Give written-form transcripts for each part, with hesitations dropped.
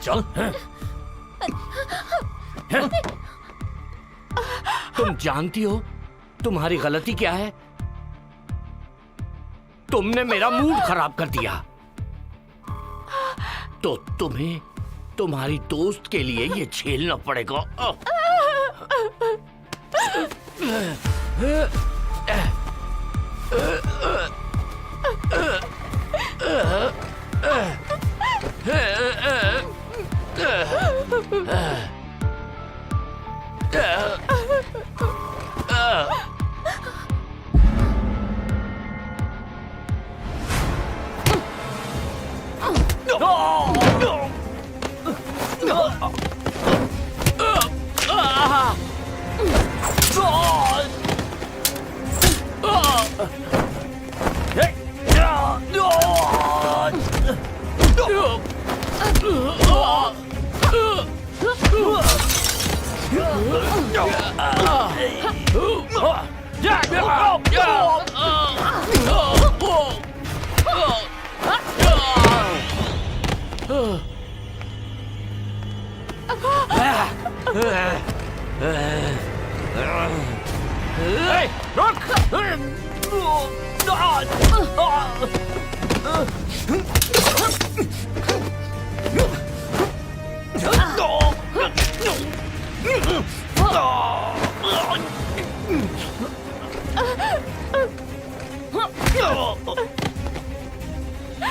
चल। तुम जानती हो तुम्हारी गलती क्या है? तुमने मेरा मूड खराब कर दिया। तो तुम्हें तुम्हारी दोस्त के लिए ये झेलना पड़ेगा।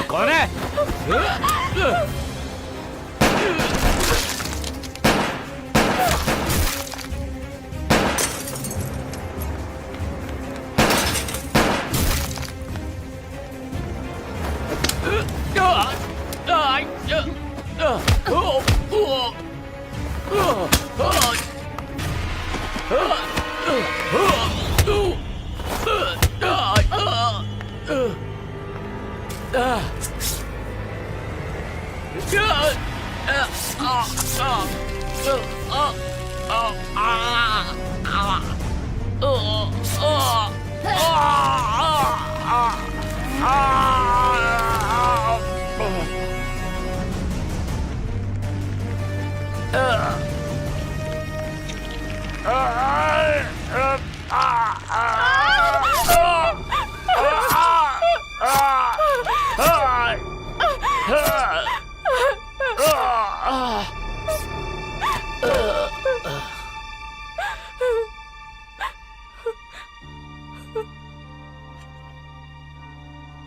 कौन है?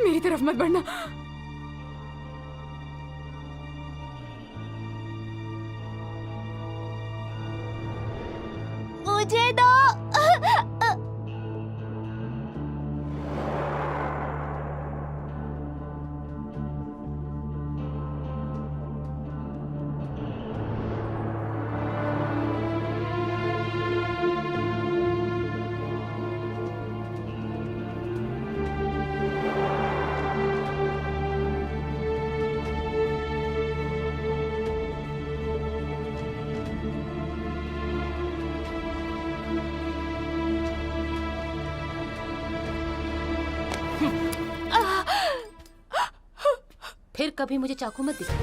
मेरी तरफ मत बढ़ना। मुझे दो। फिर कभी मुझे चाकू मत दिखा।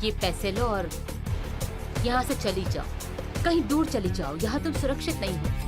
ये पैसे लो और यहाँ से चली जाओ, कहीं दूर चली जाओ, यहाँ तुम सुरक्षित नहीं हो।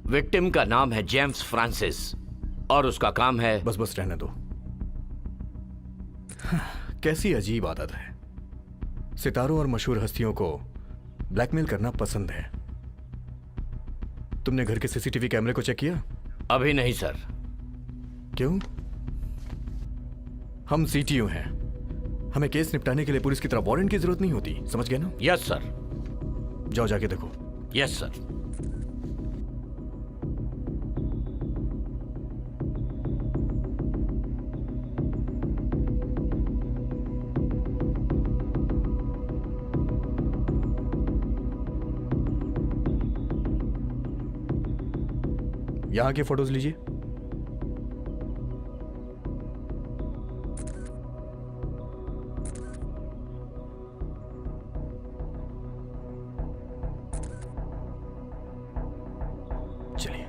विक्टिम का नाम है जेम्स फ्रांसिस और उसका काम है। बस बस रहने दो। कैसी अजीब आदत है, सितारों और मशहूर हस्तियों को ब्लैकमेल करना पसंद है। तुमने घर के सीसीटीवी कैमरे को चेक किया? अभी नहीं सर। क्यों? हम सीटीयू हैं, हमें केस निपटाने के लिए पुलिस की तरह वारंट की जरूरत नहीं होती, समझ गए ना? Yes sir. जाओ जाके देखो। Yes sir. यहां के फोटोज लीजिए। चलिए।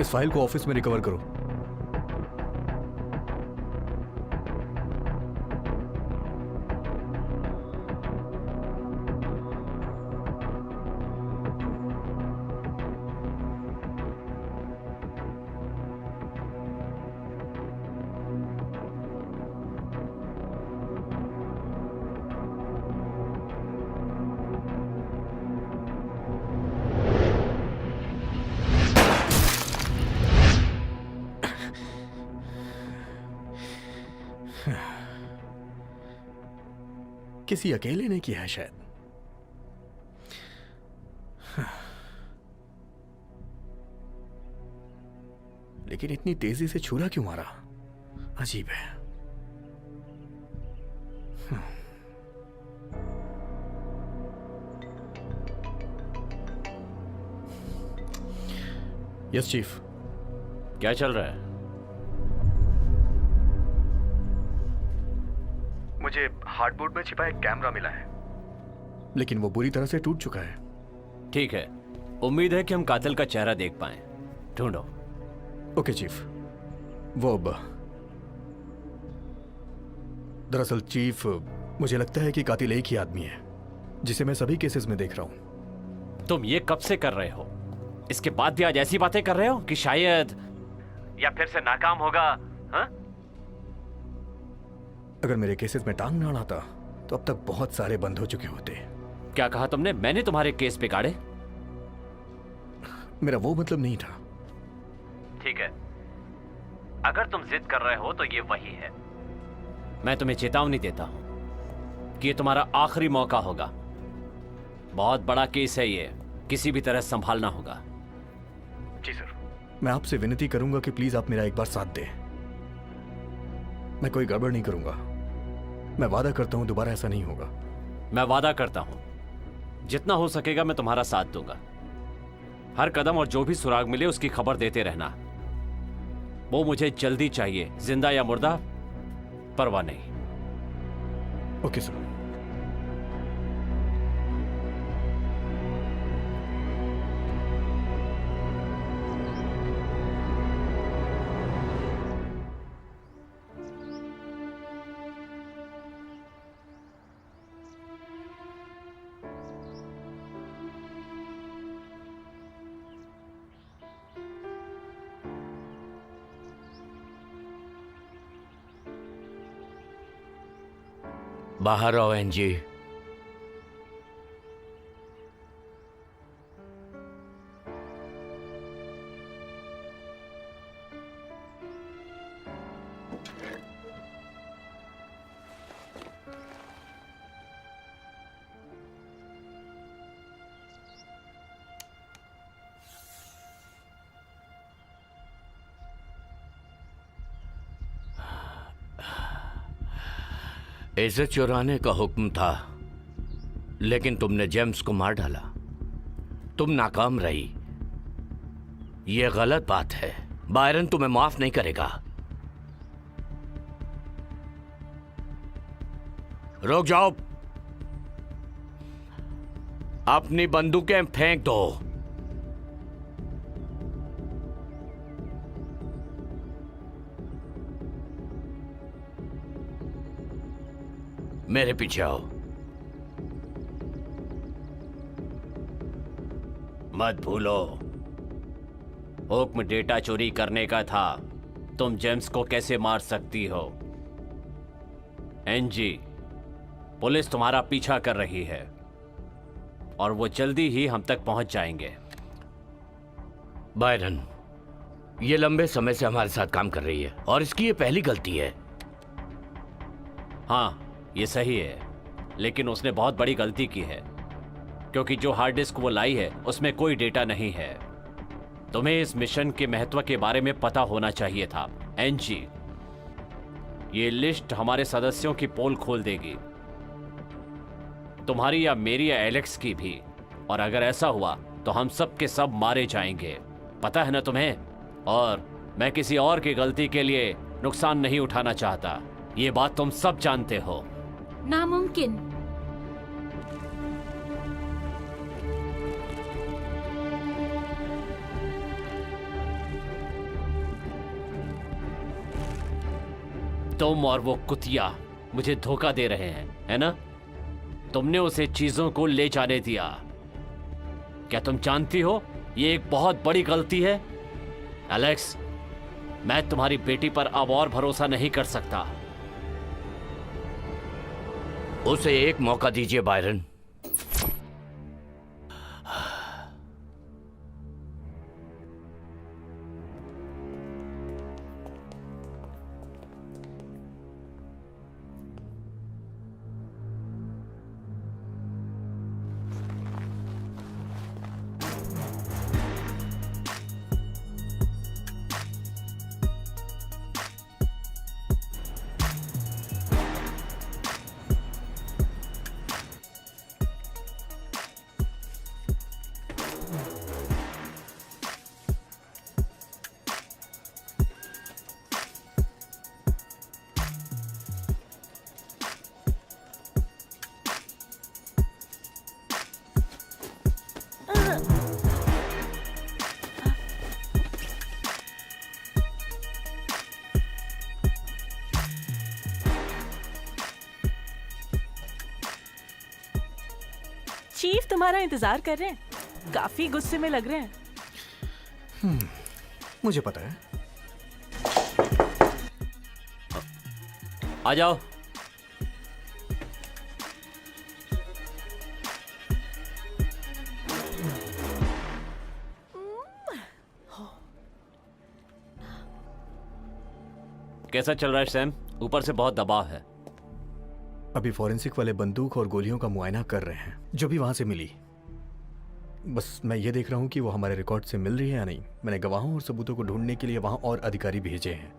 इस फाइल को ऑफिस में रिकवर करो। किसी अकेले ने किया है शायद। लेकिन इतनी तेजी से छुरा क्यों मारा? अजीब है। Yes chief. क्या चल रहा है? मुझे हार्डबोर्ड में छिपा एक कैमरा मिला है, लेकिन वो बुरी तरह से टूट चुका है। ठीक है, उम्मीद है कि हम कातिल का चेहरा देख पाएं। ढूंढो। Okay chief. वो दरअसल चीफ, मुझे लगता है कि कातिल एक ही आदमी है, जिसे मैं सभी केसेस में देख रहा हूं। तुम ये कब से कर रहे हो? इसके बाद भी आज ऐसी बातें कर रहे हो कि शायद या फिर से नाकाम होगा? हाँ? अगर मेरे केसेस में टांग ना अड़ाता तो अब तक बहुत सारे बंद हो चुके होते। क्या कहा तुमने? मैंने तुम्हारे केस बिगाड़े? मेरा वो मतलब नहीं था। ठीक है, अगर तुम जिद कर रहे हो तो ये वही है। मैं तुम्हें चेतावनी देता हूं कि ये तुम्हारा आखिरी मौका होगा। बहुत बड़ा केस है ये, किसी भी तरह संभालना होगा। जी सर। मैं आपसे विनती करूंगा कि प्लीज आप मेरा एक बार साथ दें। मैं कोई गड़बड़ नहीं करूंगा। मैं वादा करता हूं दोबारा ऐसा नहीं होगा। मैं वादा करता हूं जितना हो सकेगा मैं तुम्हारा साथ दूंगा। हर कदम और जो भी सुराग मिले उसकी खबर देते रहना। वो मुझे जल्दी चाहिए, जिंदा या मुर्दा परवाह नहीं। Okay sir. बाहर आओ एनजी। इसे चुराने का हुक्म था, लेकिन तुमने जेम्स को मार डाला। तुम नाकाम रही। यह गलत बात है। बायरन तुम्हें माफ नहीं करेगा। रुक जाओ। अपनी बंदूकें फेंक दो। मेरे पीछे आओ। मत भूलो, हुक्म डेटा चोरी करने का था। तुम जेम्स को कैसे मार सकती हो? एनजी, पुलिस तुम्हारा पीछा कर रही है और वो जल्दी ही हम तक पहुंच जाएंगे। बायरन, ये लंबे समय से हमारे साथ काम कर रही है और इसकी ये पहली गलती है। हाँ, ये सही है, लेकिन उसने बहुत बड़ी गलती की है, क्योंकि जो हार्ड डिस्क वो लाई है उसमें कोई डेटा नहीं है। तुम्हें इस मिशन के महत्व के बारे में पता होना चाहिए था। एनजी, ये लिस्ट हमारे सदस्यों की पोल खोल देगी, तुम्हारी या मेरी या एलेक्स की भी। और अगर ऐसा हुआ तो हम सब के सब मारे जाएंगे, पता है ना तुम्हें? और मैं किसी और की गलती के लिए नुकसान नहीं उठाना चाहता, ये बात तुम सब जानते हो। नामुमकिन। तुम और वो कुतिया मुझे धोखा दे रहे हैं, है ना? तुमने उसे चीजों को ले जाने दिया। क्या तुम जानती हो ये एक बहुत बड़ी गलती है? एलेक्स, मैं तुम्हारी बेटी पर अब और भरोसा नहीं कर सकता। उसे एक मौका दीजिए बायरन। चीफ तुम्हारा इंतजार कर रहे हैं, काफी गुस्से में लग रहे हैं। मुझे पता है। आ जाओ। कैसा चल रहा है सैम? ऊपर से बहुत दबाव है। अभी फॉरेंसिक वाले बंदूक और गोलियों का मुआयना कर रहे हैं जो भी वहां से मिली। बस मैं ये देख रहा हूं कि वो हमारे रिकॉर्ड से मिल रही है या नहीं। मैंने गवाहों और सबूतों को ढूंढने के लिए वहां और अधिकारी भेजे हैं।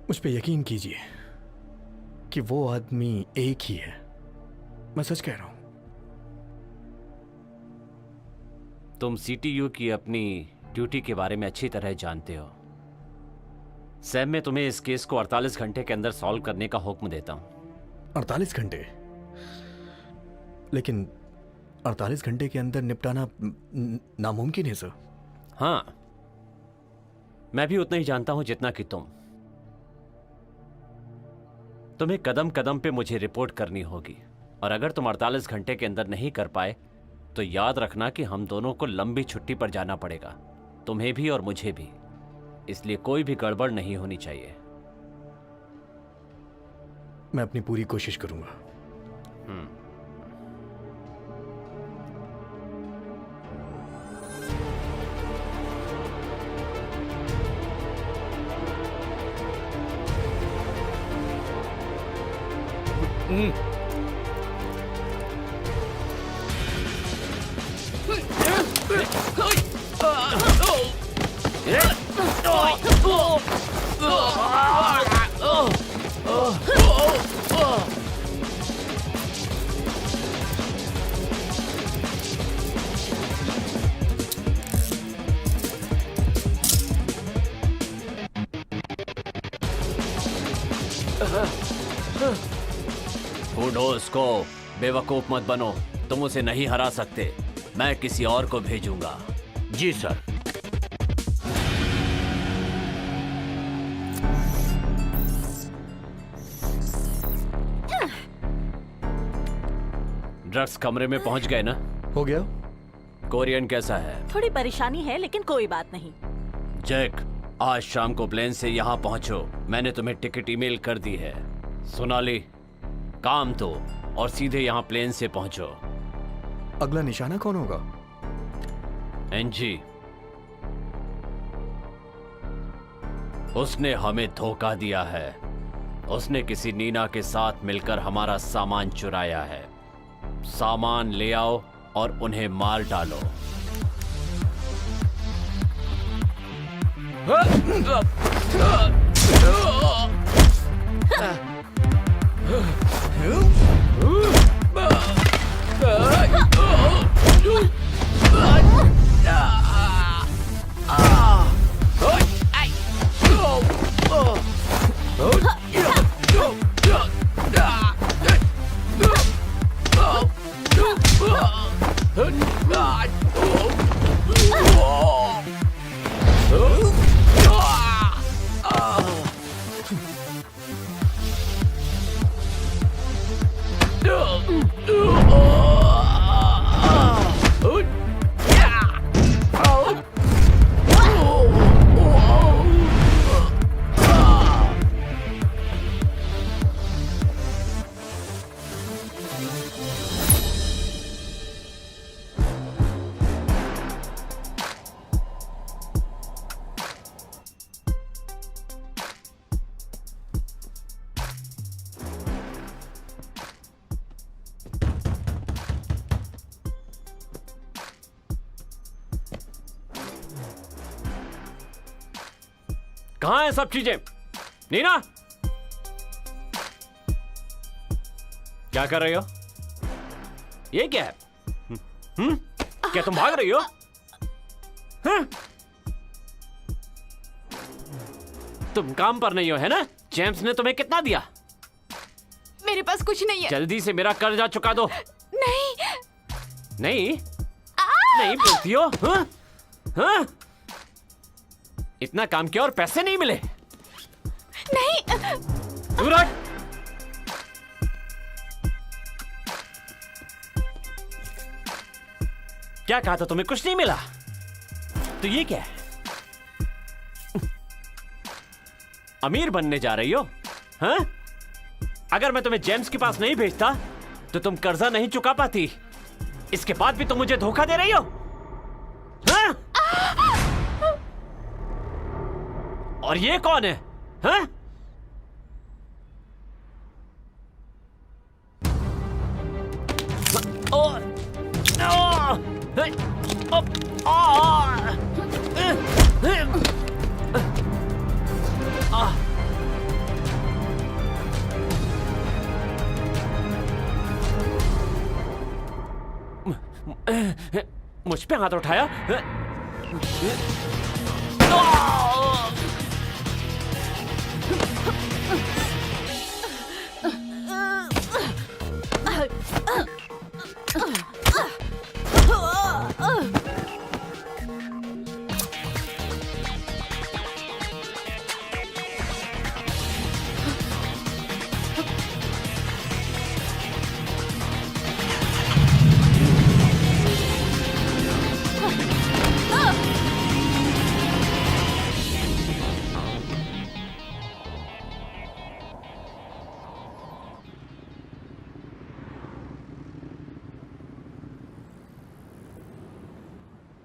मुझ पे यकीन कीजिए कि वो आदमी एक ही है। मैं सच कह रहा हूं। तुम सीटीयू की अपनी ड्यूटी के बारे में अच्छी तरह जानते हो। सैम, मैं तुम्हें इस केस को 48 घंटे के अंदर सॉल्व करने का हुक्म देता हूं। 48 घंटे? लेकिन 48 घंटे के अंदर निपटाना नामुमकिन है सर। हाँ, मैं भी उतना ही जानता हूं जितना कि तुम। तुम्हें कदम कदम पे मुझे रिपोर्ट करनी होगी, और अगर तुम 48 घंटे के अंदर नहीं कर पाए तो याद रखना कि हम दोनों को लंबी छुट्टी पर जाना पड़ेगा, तुम्हें भी और मुझे भी। इसलिए कोई भी गड़बड़ नहीं होनी चाहिए। मैं अपनी पूरी कोशिश करूंगा। बूढ़ोस को बेवकूफ मत बनो, तुम उसे नहीं हरा सकते। मैं किसी और को भेजूंगा। जी सर। ड्रग्स कमरे में पहुंच गए ना? हो गया? कोरियन कैसा है? थोड़ी परेशानी है लेकिन कोई बात नहीं। जैक, आज शाम को प्लेन से यहाँ पहुंचो। मैंने तुम्हें टिकट ईमेल कर दी है। सोनाली, काम तो और सीधे यहाँ प्लेन से पहुंचो। अगला निशाना कौन होगा? एनजी, उसने हमें धोखा दिया है। उसने किसी नीना के साथ मिलकर हमारा सामान चुराया है। सामान ले आओ और उन्हें मार डालो। कहां है सब चीजें? नीना, क्या कर रही हो? ये क्या है? क्या तुम भाग रही हो? तुम काम पर नहीं हो, है ना? जेम्स ने तुम्हें कितना दिया? मेरे पास कुछ नहीं है। जल्दी से मेरा कर्जा चुका दो। नहीं। नहीं नहीं बोलती हो? हाँ? हाँ? इतना काम किया और पैसे नहीं मिले? नहीं। दूर हट। क्या कहा था तुम्हें? कुछ नहीं मिला? तो ये क्या है? अमीर बनने जा रही हो? हाँ? अगर मैं तुम्हें जेम्स के पास नहीं भेजता तो तुम कर्जा नहीं चुका पाती। इसके बाद भी तुम मुझे धोखा दे रही हो? हाँ? और ये कौन है? हाँ? मुझ पे हाथ उठाया?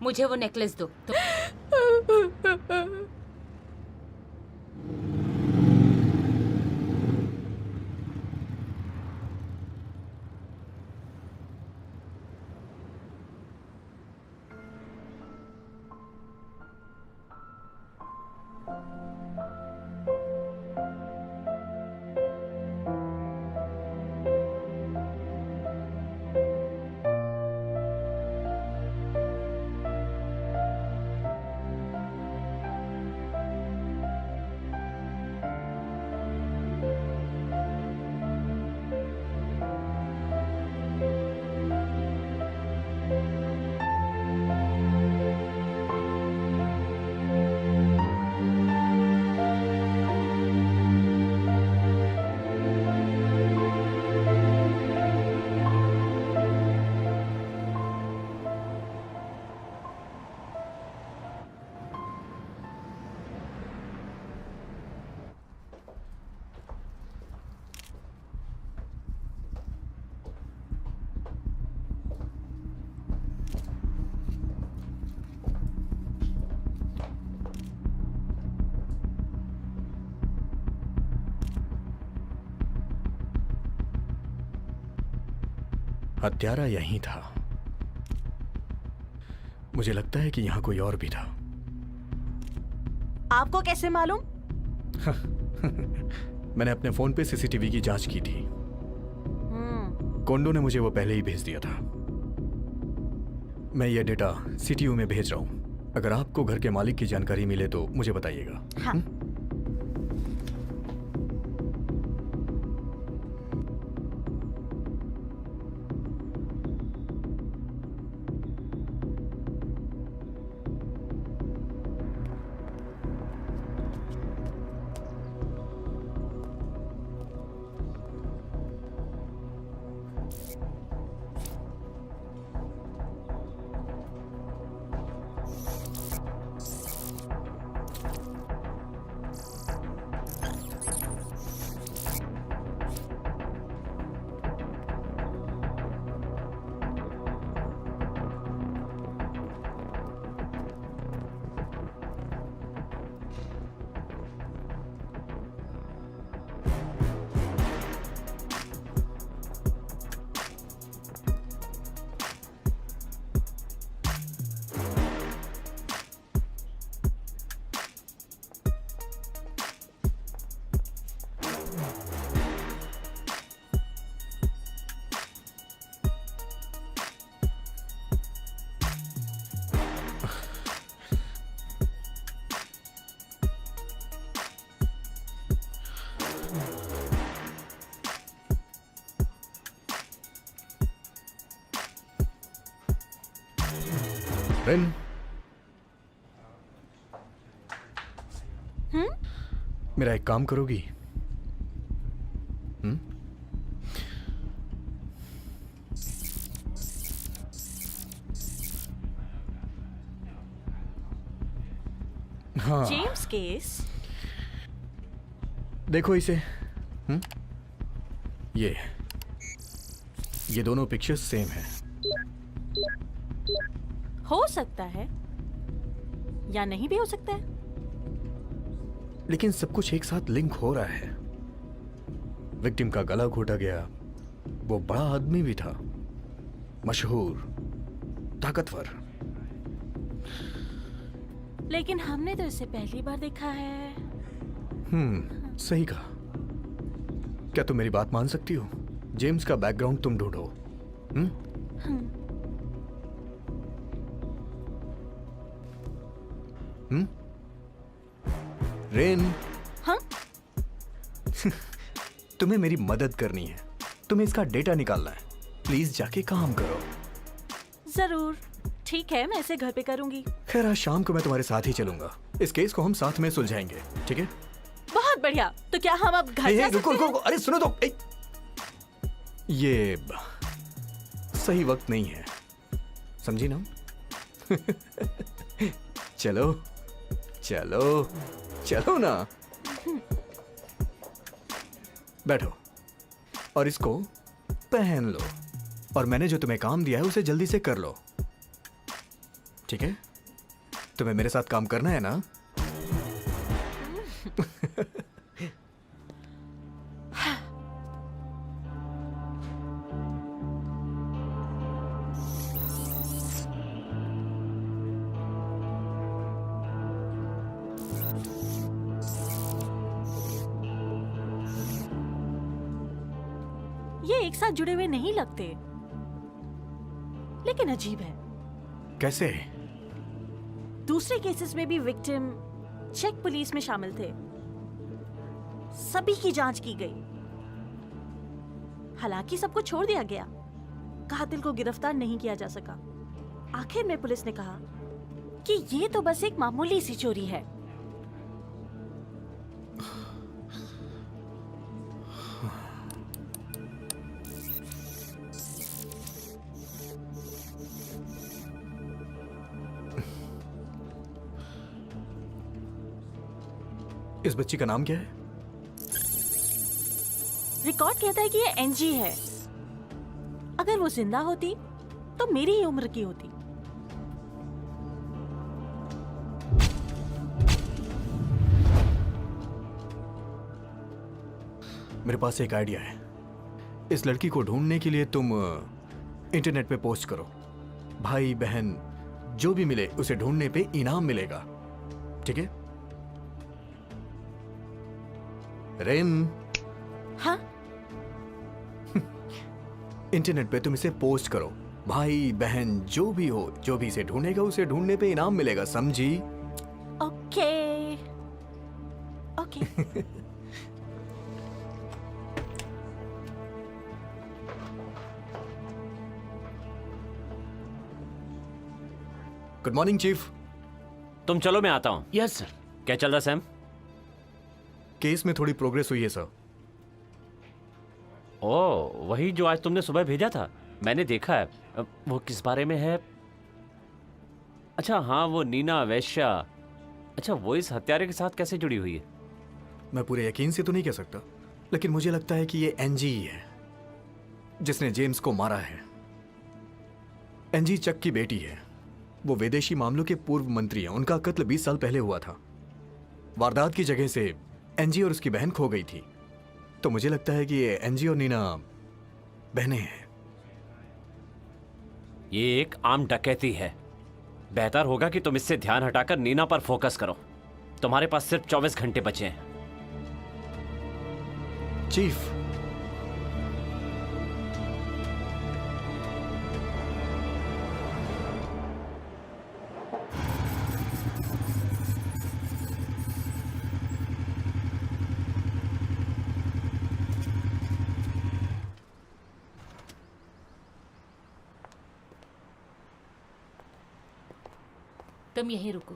मुझे वो नेकलेस दो। हत्यारा यहीं था। मुझे लगता है कि यहां कोई और भी था। आपको कैसे मालूम? मैंने अपने फोन पे सीसीटीवी की जांच की थी। कोंडो ने मुझे वो पहले ही भेज दिया था। मैं ये डेटा सीटीयू में भेज रहा हूं। अगर आपको घर के मालिक की जानकारी मिले तो मुझे बताइएगा। हाँ। रेन, मेरा एक काम करोगी? हाँ, जेम्स केस। देखो इसे। ये दोनों पिक्चर्स सेम हैं। हो सकता है या नहीं भी हो सकता है। लेकिन सब कुछ एक साथ लिंक हो रहा है। विक्टिम का गला घोटा गया, वो बड़ा आदमी भी था, मशहूर, ताकतवर। लेकिन हमने तो इसे पहली बार देखा है। सही कहा। क्या तुम मेरी बात मान सकती हो? जेम्स का बैकग्राउंड तुम ढूंढो। रेन, हाँ? तुम्हें मेरी मदद करनी है। तुम्हें इसका डेटा निकालना है। प्लीज जाके काम करो। जरूर, ठीक है, मैं इसे घर पे करूंगी। खैर, आज शाम को मैं तुम्हारे साथ ही चलूंगा। इस केस को हम साथ में सुलझाएंगे, ठीक है? बहुत बढ़िया। तो क्या हम अब घर जा रुको सकते रुको हैं? रुको, अरे सुनो तो। ये सही वक्त नहीं है, समझी ना? चलो चलो चलो ना। बैठो और इसको पहन लो। और मैंने जो तुम्हें काम दिया है उसे जल्दी से कर लो, ठीक है? तुम्हें मेरे साथ काम करना है ना? ये एक साथ जुड़े हुए नहीं लगते, लेकिन अजीब है। कैसे? दूसरे केसेस में भी विक्टिम चेक पुलिस में शामिल थे। सभी की जांच की गई, हालांकि सबको छोड़ दिया गया। कातिल को गिरफ्तार नहीं किया जा सका। आखिर में पुलिस ने कहा कि ये तो बस एक मामूली सी चोरी है। इस बच्ची का नाम क्या है? रिकॉर्ड कहता है कि ये एनजी है। अगर वो जिंदा होती तो मेरी ही उम्र की होती। मेरे पास एक आइडिया है। इस लड़की को ढूंढने के लिए तुम इंटरनेट पे पोस्ट करो। भाई बहन जो भी मिले उसे ढूंढने पे इनाम मिलेगा, ठीक है? रेन, हाँ इंटरनेट पे तुम इसे पोस्ट करो। भाई बहन जो भी हो, जो भी इसे ढूंढेगा उसे ढूंढने पे इनाम मिलेगा, समझी? Okay okay. Good morning chief. तुम चलो, मैं आता हूं। Yes sir. क्या चल रहा सैम? केस में थोड़ी प्रोग्रेस हुई है सर। ओ, वही जो आज तुमने सुबह भेजा था, मैंने देखा है। वो किस बारे में है? अच्छा हाँ, वो नीना वैश्या। अच्छा, वो इस हत्यारे के साथ कैसे जुड़ी हुई है? मैं पूरे यकीन से तो नहीं कह सकता, लेकिन मुझे लगता है कि ये एनजी ही है जिसने जेम्स को मारा है। एनजी चक की बेटी है। वो विदेशी मामलों के पूर्व मंत्री हैं। उनका कत्ल 20 साल पहले हुआ था। वारदात की जगह से एनजी और उसकी बहन खो गई थी। तो मुझे लगता है कि ये एनजी और नीना बहनें हैं। ये एक आम डकैती है। बेहतर होगा कि तुम इससे ध्यान हटाकर नीना पर फोकस करो। तुम्हारे पास सिर्फ 24 घंटे बचे हैं। चीफ, तुम यहीं रुको।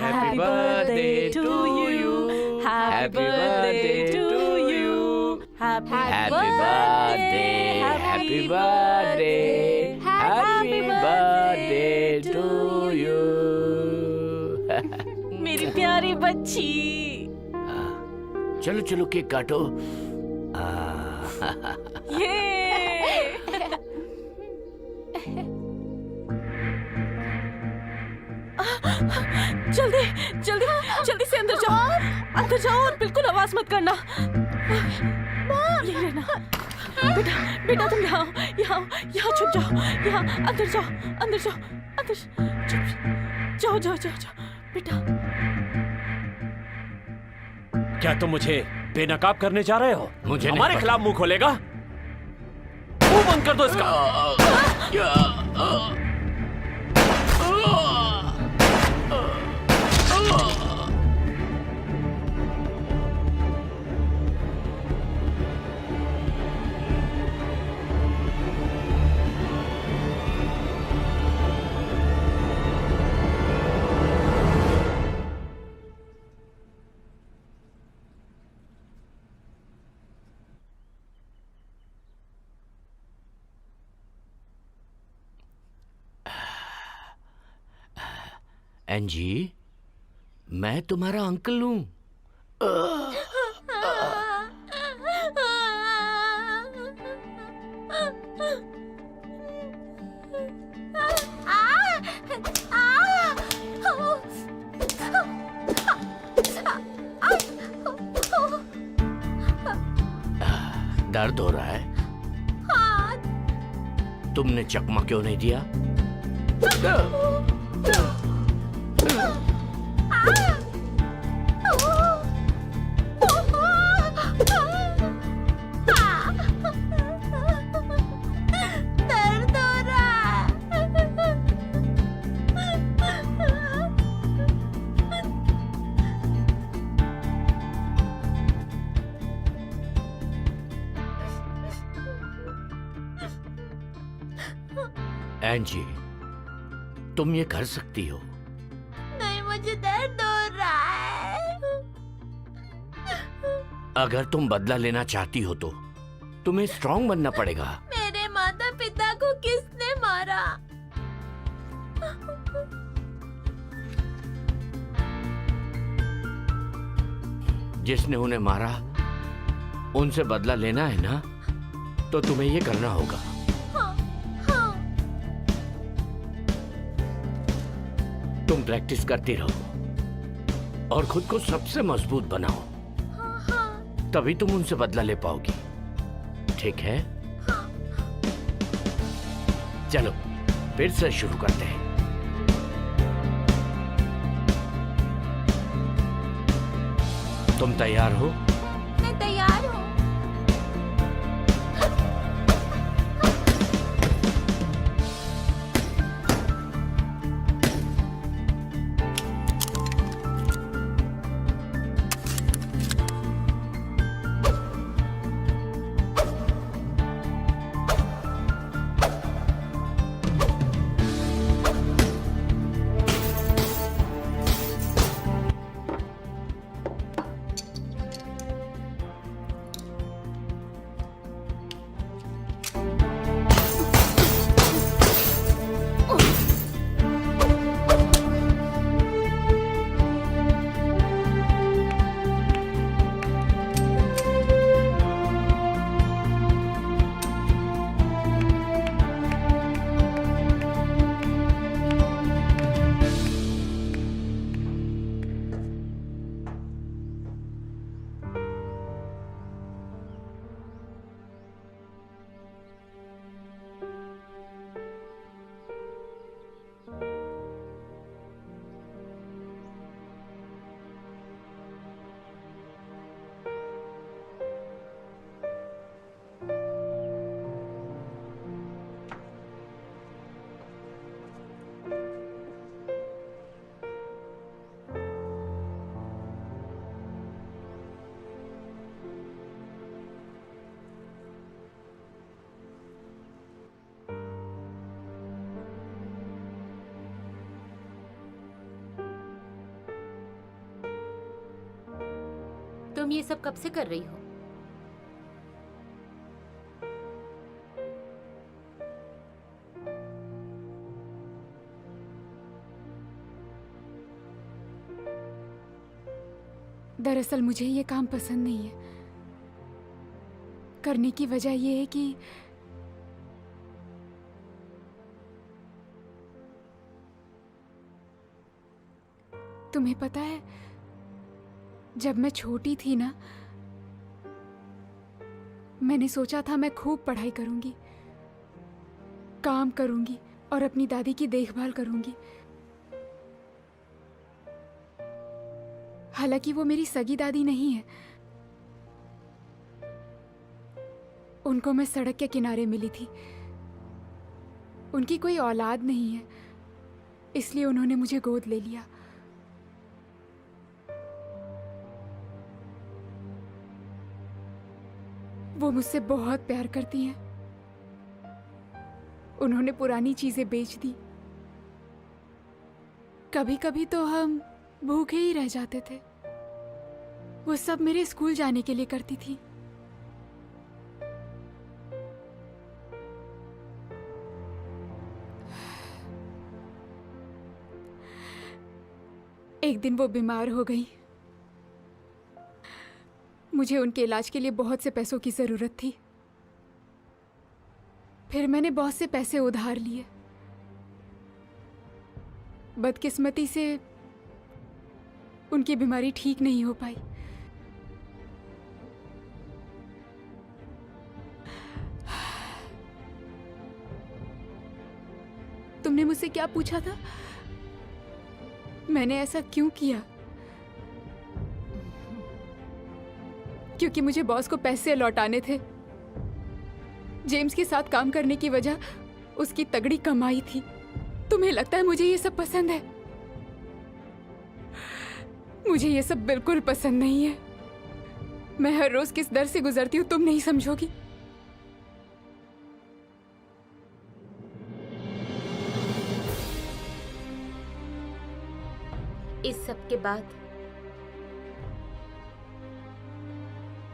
Happy birthday to you. Happy birthday to you. Happy birthday, happy birthday, happy birthday to you. मेरी प्यारी बच्ची। चलो चलो केक काटो। ये जल्दी जल्दी जल्दी से अंदर जाओ और बिल्कुल आवाज मत करना। यही रहना। बेटा बेटा तुम यहाँ छुप जाओ। यहाँ अंदर जाओ अंदर जाओ बेटा। क्या तुम मुझे बेनकाब करने जा रहे हो? मुझे नहीं हमारे पता। खिलाफ मुंह खोलेगा? मुंह बंद कर दो इसका। एंजी, मैं तुम्हारा अंकल हूं। दर्द हो रहा है? तुमने चकमा क्यों नहीं दिया? दर्द हो रहा एंजी, तुम ये कर सकती हो। नहीं, मुझे दर्द हो रहा है। अगर तुम बदला लेना चाहती हो तो तुम्हें स्ट्रांग बनना पड़ेगा। मेरे माता पिता को किसने मारा? जिसने उन्हें मारा उनसे बदला लेना है ना, तो तुम्हें ये करना होगा। तुम प्रैक्टिस करती रहो और खुद को सबसे मजबूत बनाओ, तभी तुम उनसे बदला ले पाओगी। ठीक है? चलो फिर से शुरू करते हैं। तुम तैयार हो? मैं तैयार हूँ। तुम ये सब कब से कर रही हो? दरअसल मुझे ये काम पसंद नहीं है। करने की वजह ये है कि तुम्हें पता है, जब मैं छोटी थी ना, मैंने सोचा था मैं खूब पढ़ाई करूंगी, काम करूंगी और अपनी दादी की देखभाल करूंगी। हालांकि वो मेरी सगी दादी नहीं है, उनको मैं सड़क के किनारे मिली थी। उनकी कोई औलाद नहीं है, इसलिए उन्होंने मुझे गोद ले लिया। वो मुझसे बहुत प्यार करती हैं। उन्होंने पुरानी चीजें बेच दी। कभी कभी तो हम भूखे ही रह जाते थे। वो सब मेरे स्कूल जाने के लिए करती थी। एक दिन वो बीमार हो गई। मुझे उनके इलाज के लिए बहुत से पैसों की ज़रूरत थी। फिर मैंने बहुत से पैसे उधार लिए। बदकिस्मती से उनकी बीमारी ठीक नहीं हो पाई। तुमने मुझसे क्या पूछा था? मैंने ऐसा क्यों किया? क्योंकि मुझे बॉस को पैसे लौटाने थे। जेम्स के साथ काम करने की वजह उसकी तगड़ी कमाई थी। तुम्हें लगता है मुझे ये सब पसंद है? मुझे ये सब बिल्कुल पसंद नहीं है। मैं हर रोज किस दर से गुजरती हूँ तुम नहीं समझोगी। इस सब के बाद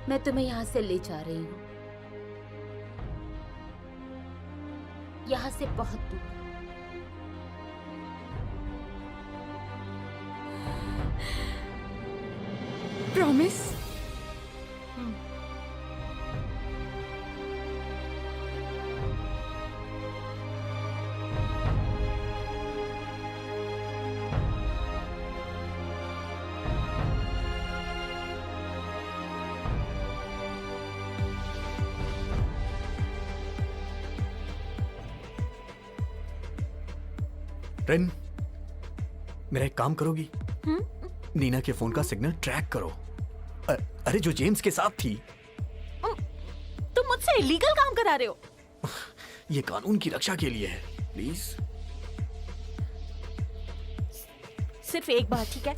मैं तुम्हें यहाँ से ले जा रही हूँ, यहाँ से बहुत दूर। प्रॉमिस? रेन, मेरा एक काम करोगी? नीना के फोन का सिग्नल ट्रैक करो। अरे जो जेम्स के साथ थी। तुम मुझसे इलीगल काम करा रहे हो। ये कानून की रक्षा के लिए है, प्लीज। सिर्फ एक बार, ठीक है?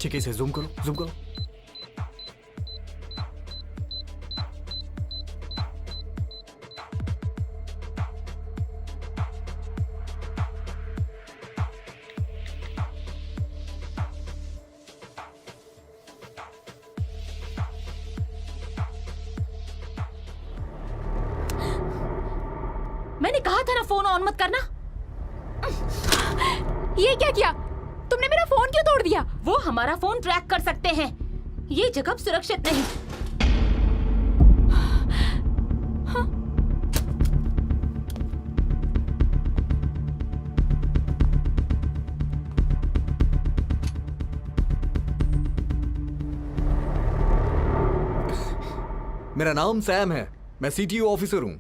ठीक है, इसे जूम करो, जूम करो। मैंने कहा था ना फोन ऑन मत करना। ये क्या किया तुमने? मेरा फोन क्यों तोड़ दिया? वो हमारा फोन ट्रैक कर सकते हैं। ये जगह सुरक्षित नहीं। मेरा नाम सैम है, मैं सीटीओ ऑफिसर हूं।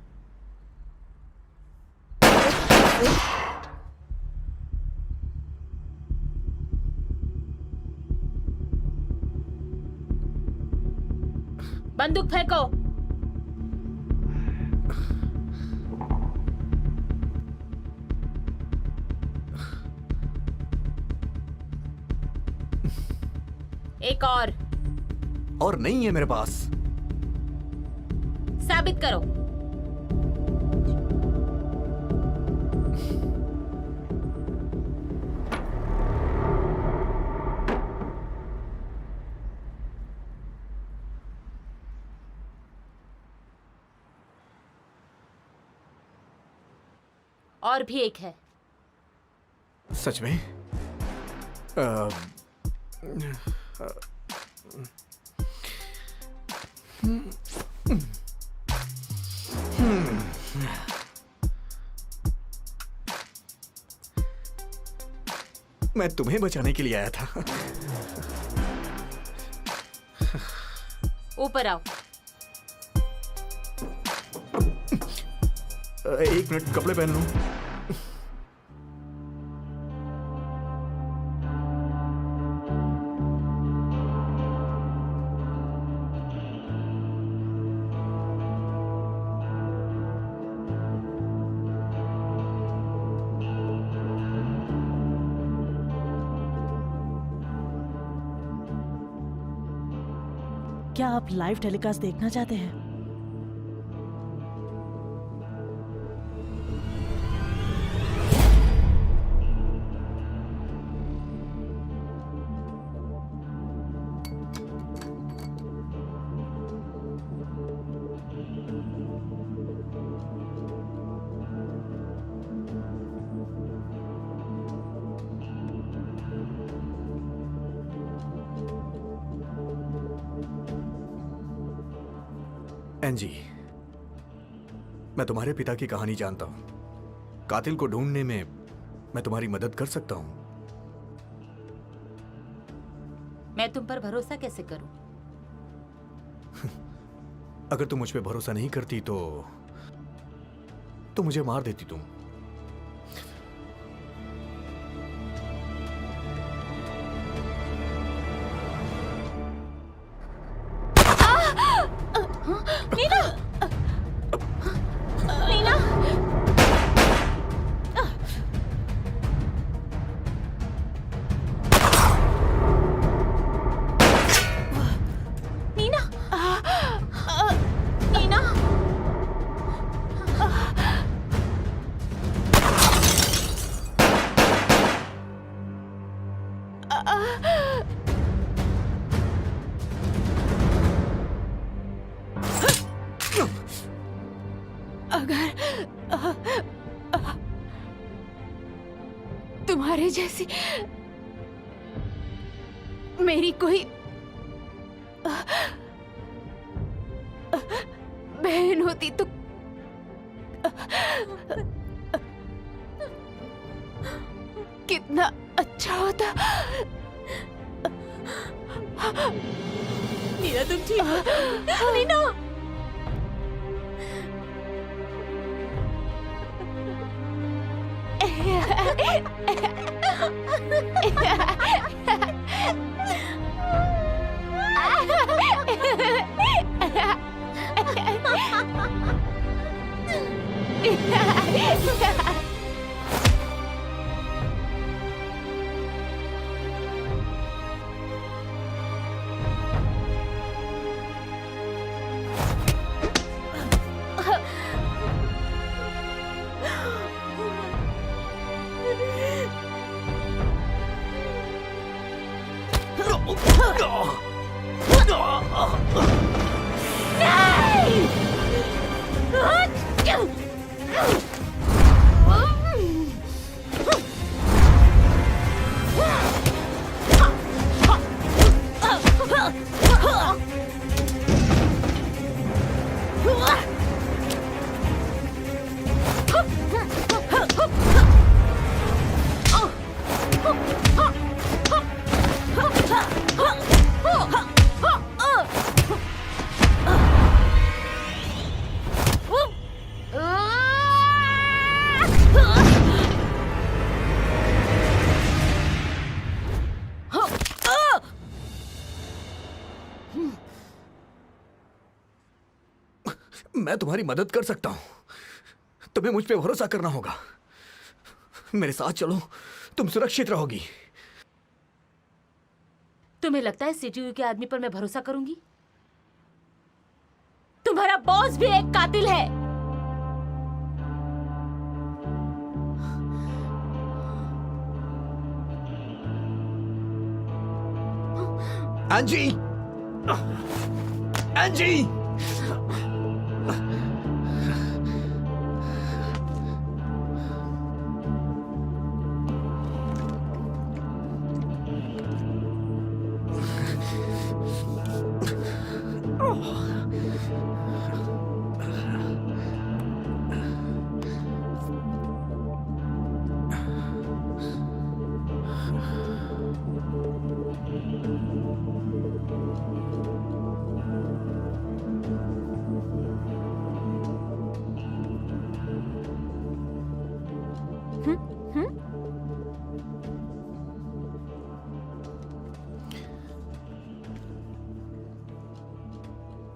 बंदूक फेंको। एक और नहीं है मेरे पास। साबित करो। और भी एक है। सच में? मैं तुम्हें बचाने के लिए आया था। ऊपर आओ। एक मिनट, कपड़े पहन लूं। क्या आप लाइव टेलीकास्ट देखना चाहते हैं? एंजी, मैं तुम्हारे पिता की कहानी जानता हूं। कातिल को ढूंढने में मैं तुम्हारी मदद कर सकता हूं। मैं तुम पर भरोसा कैसे करूं? अगर तुम मुझ पे भरोसा नहीं करती तो मुझे मार देती तुम। नीना, नीना, नीना, नीना, अगर तुम्हारे जैसी मेरी कोई बहन होती तो कितना अच्छा होता। नीना तुम ठीक हो? नीना, मैं तुम्हारी मदद कर सकता हूं। तुम्हें मुझ पे भरोसा करना होगा। मेरे साथ चलो, तुम सुरक्षित रहोगी। तुम्हें लगता है सीटीयू के आदमी पर मैं भरोसा करूंगी? तुम्हारा बॉस भी एक कातिल है। एंजी! एंजी!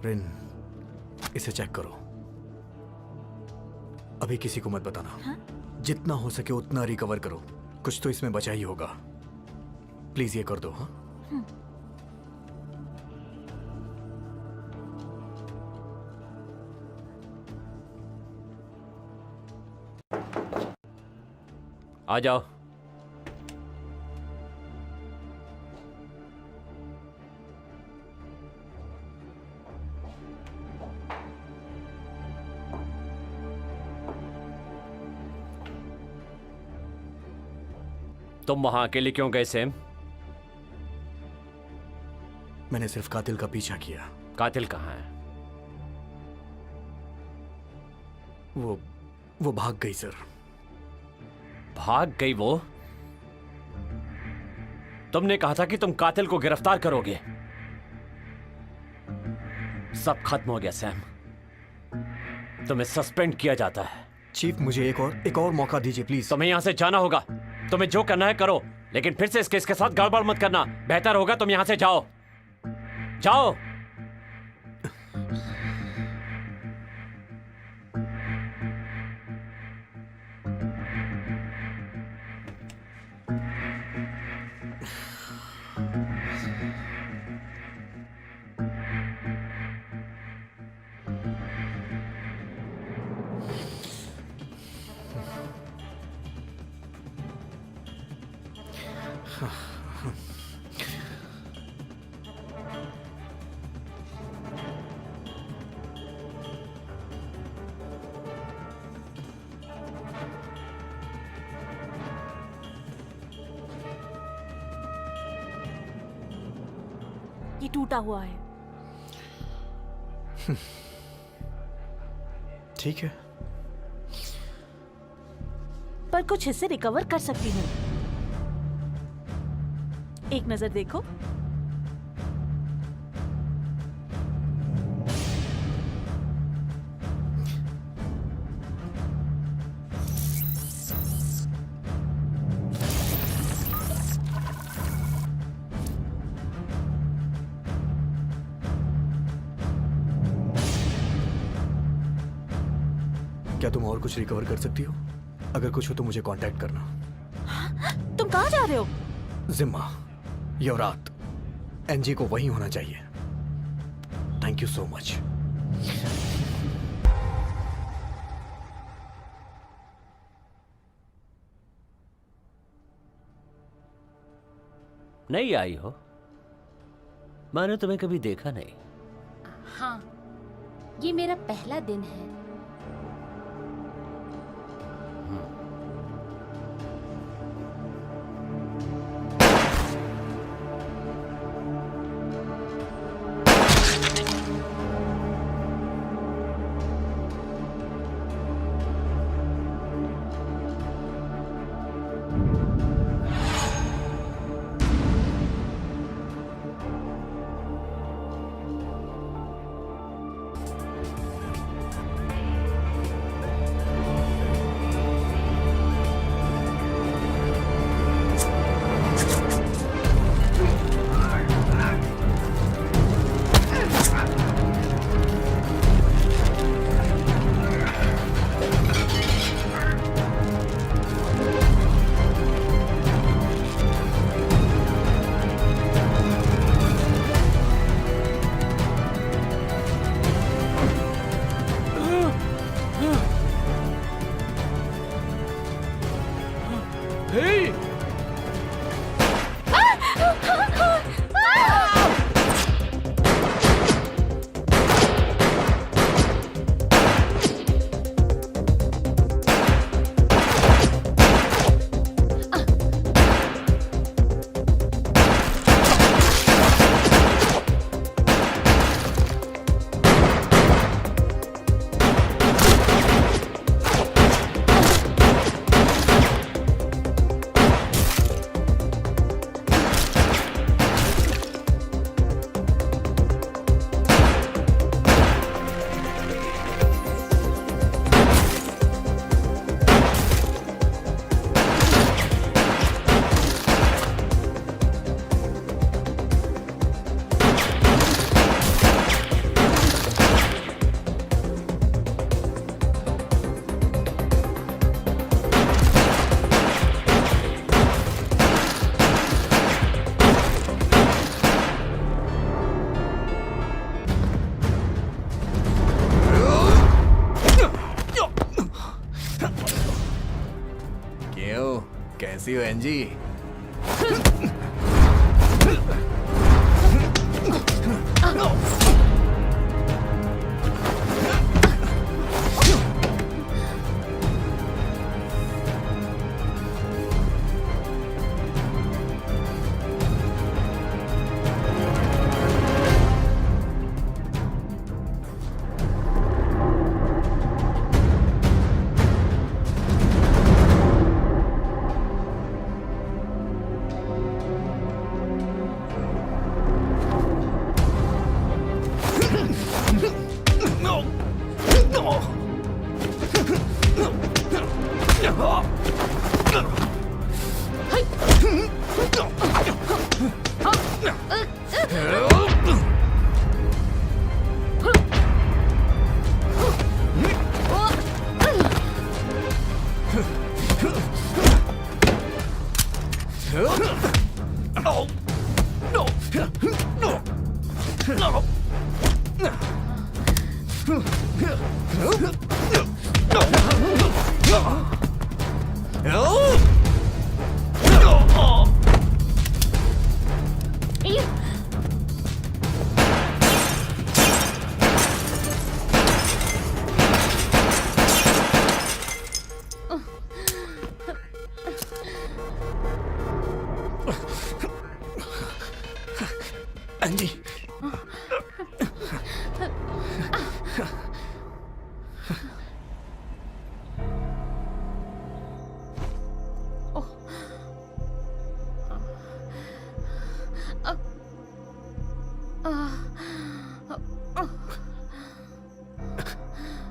रिन, इसे चेक करो। अभी किसी को मत बताना। हाँ? जितना हो सके उतना रिकवर करो। कुछ तो इसमें बचा ही होगा। प्लीज ये कर दो। हाँ, आ जाओ। तुम वहां अकेले क्यों गए सैम? मैंने सिर्फ कातिल का पीछा किया। कातिल कहाँ है? वो भाग गई सर। भाग गई वो? तुमने कहा था कि तुम कातिल को गिरफ्तार करोगे। सब खत्म हो गया सैम, तुम्हें सस्पेंड किया जाता है। चीफ, मुझे एक और मौका दीजिए प्लीज। तुम्हें यहां से जाना होगा। तुम्हें जो करना है करो, लेकिन फिर से इस केस के साथ गड़बड़ मत करना। बेहतर होगा तुम यहां से जाओ। जाओ। ये टूटा हुआ है। ठीक है, पर कुछ हिस्से रिकवर कर सकती हूँ। एक नजर देखो। क्या तुम और कुछ रिकवर कर सकती हो? अगर कुछ हो तो मुझे कांटेक्ट करना। तुम कहाँ जा रहे हो? जिम्मा, यवरात, एनजी को वही होना चाहिए। Thank you so much. नहीं आई हो? मैंने तुम्हें कभी देखा नहीं। हाँ, ये मेरा पहला दिन है। कैसी हो एनजी? एंजी,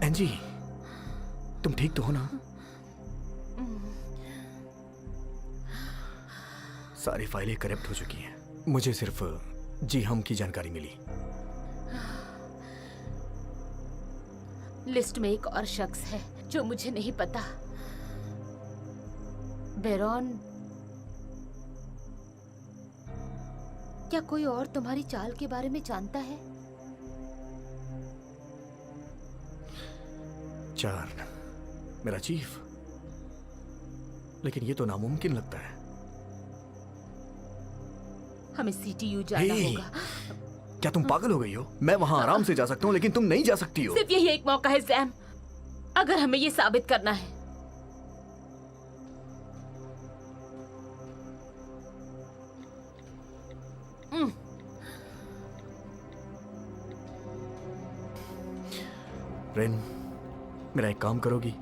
एंजी, तुम ठीक तो हो ना? सारी फाइलें करप्ट हो चुकी हैं। मुझे सिर्फ जी हम की जानकारी मिली। लिस्ट में एक और शख्स है जो मुझे नहीं पता। बेरॉन, क्या कोई और तुम्हारी चाल के बारे में जानता है? चार्न, मेरा चीफ। लेकिन ये तो नामुमकिन लगता है। हमें सीटीयू जाना हे, होगा। क्या तुम पागल हो गई हो? मैं वहां आराम से जा सकता हूं, लेकिन तुम नहीं जा सकती हो। सिर्फ यही एक मौका है सैम, अगर हमें ये साबित करना है। रेन, मेरा एक काम करोगी?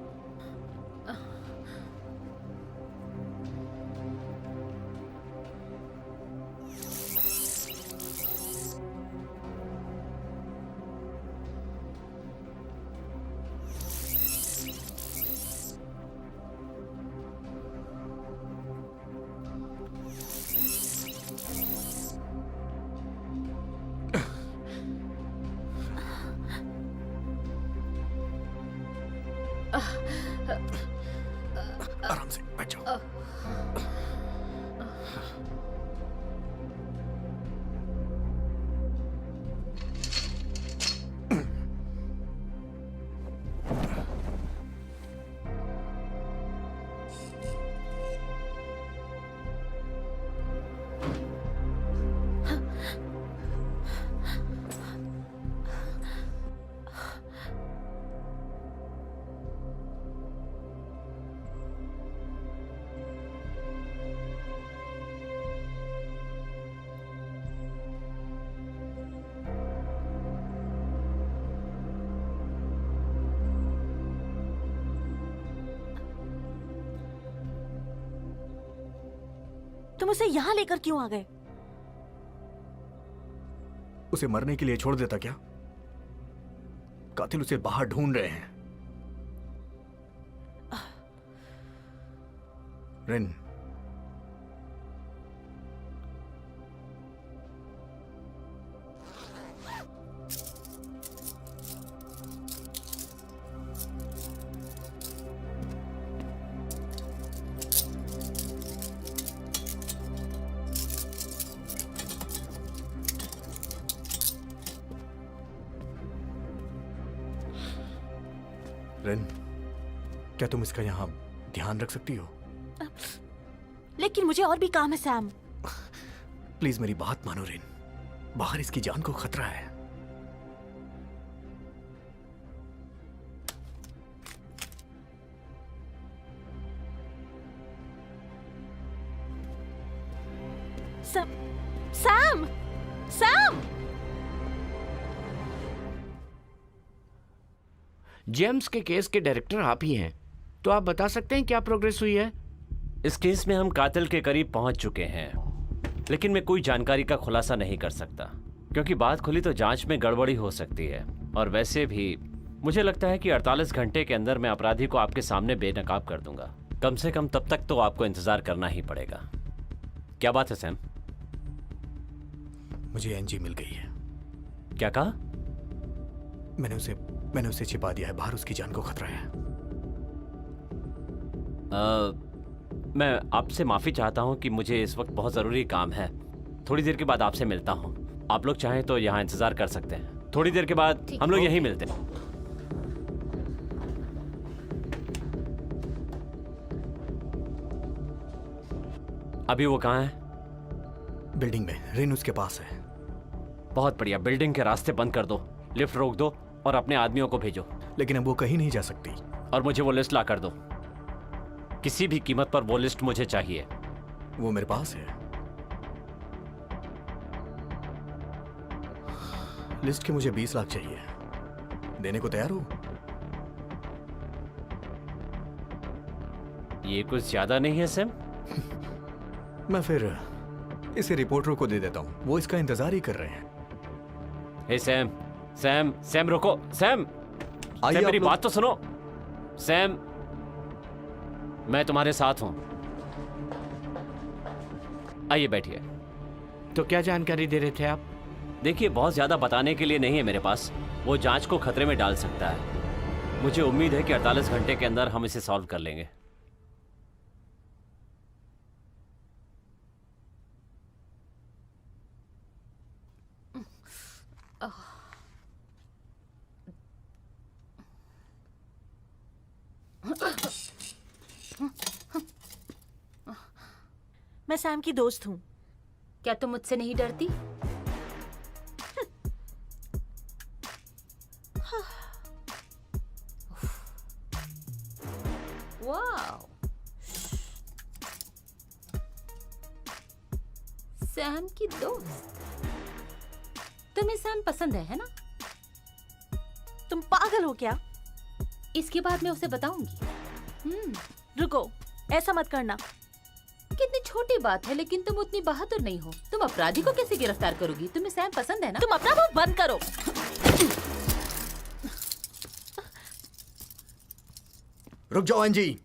आराम से बैठ जाओ। तुम उसे यहाँ लेकर क्यों आ गए? उसे मरने के लिए छोड़ देता क्या? कातिल उसे बाहर ढूंढ रहे हैं। रेन, रेन, क्या तुम इसका यहां ध्यान रख सकती हो? लेकिन मुझे और भी काम है सैम। प्लीज मेरी बात मानो रेन, बाहर इसकी जान को खतरा है। Sam, Sam, Sam! जेम्स के केस के डायरेक्टर आप ही हैं, तो आप बता सकते हैं क्या प्रोग्रेस हुई है? इस केस में हम कातिल के करीब पहुंच चुके हैं, लेकिन मैं कोई जानकारी का खुलासा नहीं कर सकता, क्योंकि बात खुली तो जांच में गड़बड़ी हो सकती है। और वैसे भी मुझे लगता है कि 48 घंटे के अंदर मैं अपराधी को आपके सामने बेनकाब कर दूंगा। कम से कम तब तक तो आपको इंतजार करना ही पड़ेगा। क्या बात है सैम? मुझे एनजी मिल गई है। क्या कहा? मैंने उसे छिपा दिया है, बाहर उसकी जान को खतरा है। मैं आपसे माफी चाहता हूं कि मुझे इस वक्त बहुत जरूरी काम है। थोड़ी देर के बाद आपसे मिलता हूँ। आप लोग चाहें तो यहाँ इंतजार कर सकते हैं। थोड़ी देर के बाद ठीक। हम लोग यहीं मिलते हैं। अभी वो कहाँ है? बिल्डिंग में, रेन उसके पास है। बहुत बढ़िया, बिल्डिंग के रास्ते बंद कर दो, लिफ्ट रोक दो और अपने आदमियों को भेजो। लेकिन अब वो कहीं नहीं जा सकती। और मुझे वो लिस्ट ला कर दो। किसी भी कीमत पर वो लिस्ट मुझे चाहिए। वो मेरे पास है। लिस्ट के मुझे 20 लाख चाहिए। देने को तैयार हो? ये कुछ ज्यादा नहीं है सैम? मैं फिर इसे रिपोर्टरों को दे देता हूं, वो इसका इंतजार ही कर रहे हैं। हे सैम, सैम, सैम रुको, सैम, आइए सैम आप मेरी लोग- बात तो सुनो। सैम, मैं तुम्हारे साथ हूं। आइए बैठिए। तो क्या जानकारी दे रहे थे आप? देखिए, बहुत ज्यादा बताने के लिए नहीं है मेरे पास। वो जांच को खतरे में डाल सकता है। मुझे उम्मीद है कि 48 घंटे के अंदर हम इसे सॉल्व कर लेंगे। मैं सैम की दोस्त हूँ। क्या तुम मुझसे नहीं डरती? वाओ, सैम की दोस्त। तुम्हें सैम पसंद है ना? तुम पागल हो क्या? इसके बाद मैं उसे बताऊंगी। रुको, ऐसा मत करना। कितनी छोटी बात है, लेकिन तुम उतनी बहादुर नहीं हो। तुम अपराधी को कैसे गिरफ्तार करोगी? तुम्हें सैम पसंद है ना? तुम अपना मुंह बंद करो। रुक जाओ एनजी।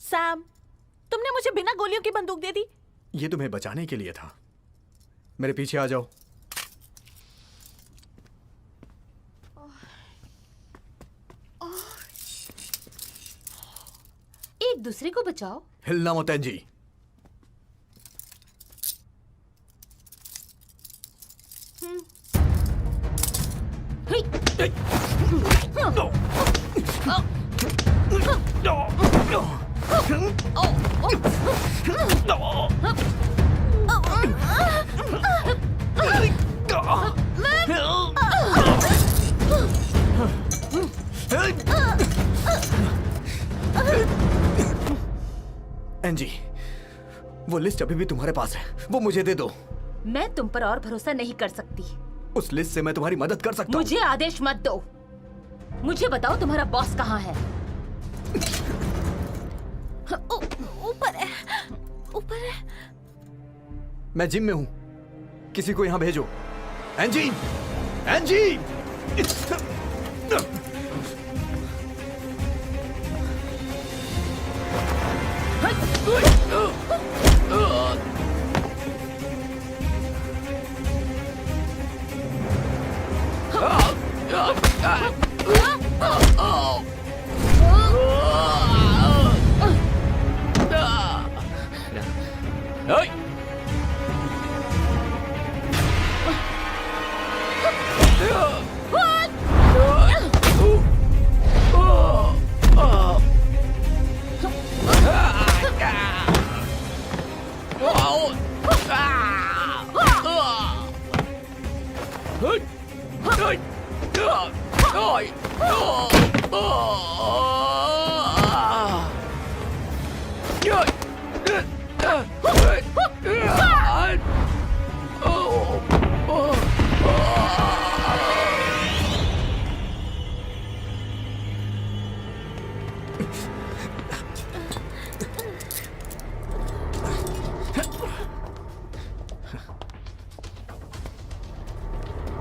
सैम, तुमने मुझे बिना गोलियों की बंदूक दे दी। ये तुम्हें बचाने के लिए था। मेरे पीछे आ जाओ। एक दूसरे को बचाओ। हिलना मत एनजी। एनजी, वो लिस्ट अभी भी तुम्हारे पास है, वो मुझे दे दो। मैं तुम पर और भरोसा नहीं कर सकती। उस लिस्ट से मैं तुम्हारी मदद कर सकता हूँ। मुझे आदेश मत दो। मुझे बताओ तुम्हारा बॉस कहाँ है? ऊपर है, ऊपर है। मैं जिम में हूँ, किसी को यहाँ भेजो। Angie, Angie!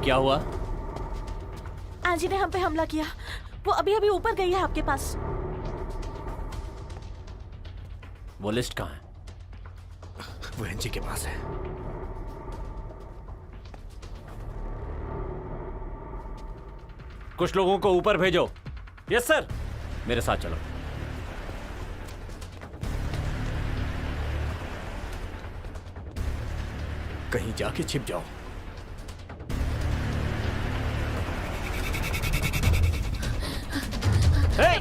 क्या हुआ? आंजी ने हम पे हमला किया। वो अभी अभी ऊपर गई है आपके पास। वो लिस्ट कहाँ है? वो एनजी के पास है। कुछ लोगों को ऊपर भेजो। Yes sir. मेरे साथ चलो। कहीं जाके छिप जाओ। Hey!